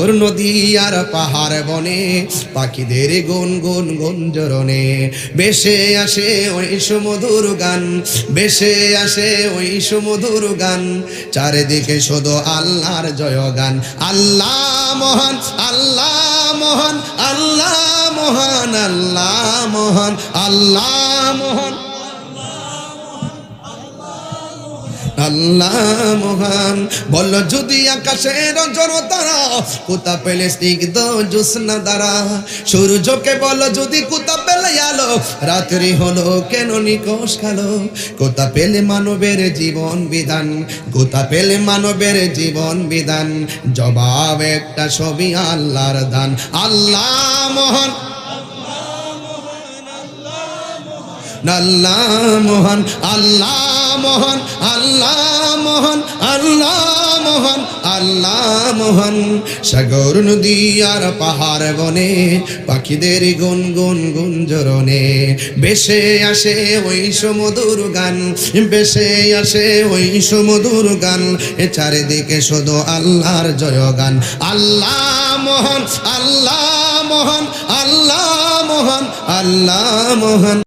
সাগর নদী আর পাহাড় বনে পাখিদের গুন গুন গুঞ্জরণে বেশে আসে ওই সুমধুর গান, বেশে আসে ওই সুমধুর গান, চারিদিকে শুধু আল্লাহর জয়গান। আল্লাহ মহান, আল্লাহ মহান, আল্লাহ মহান, আল্লাহ মহান, আল্লাহ মহান, আল্লাহ মহান। বল যদি আকাশের জড়তারা কোথা পেলে স্নিগ্ধ জ্যোৎস্না দ্বারা, সূর্যকে বল যদি কোথা পেলে আলো, রাত্রি হলো কেন নিকশ কালো। কোথা পেলে মানবের জীবন বিধান, কোথা পেলে মানবের জীবন বিধান, জবাব একটা ছবি আল্লাহর দান। আল্লাহ মহান, আল্লাহ মহান, আল্লাহ মহান, আল্লাহ মহান, আল্লাহ মহান, আল্লাহ মহান। সাগর নদী আর পাহাড় বনে পাখিদের গুন গুন গুঞ্জরণে বেশে আসে ওই সুমধুর গান, বেশে আসে ওই সুমধুর গান, এ চারিদিকে শুধু আল্লাহর জয়গান। আল্লাহ মহান, আল্লাহ মহান, আল্লাহ মহান, আল্লাহ মহান।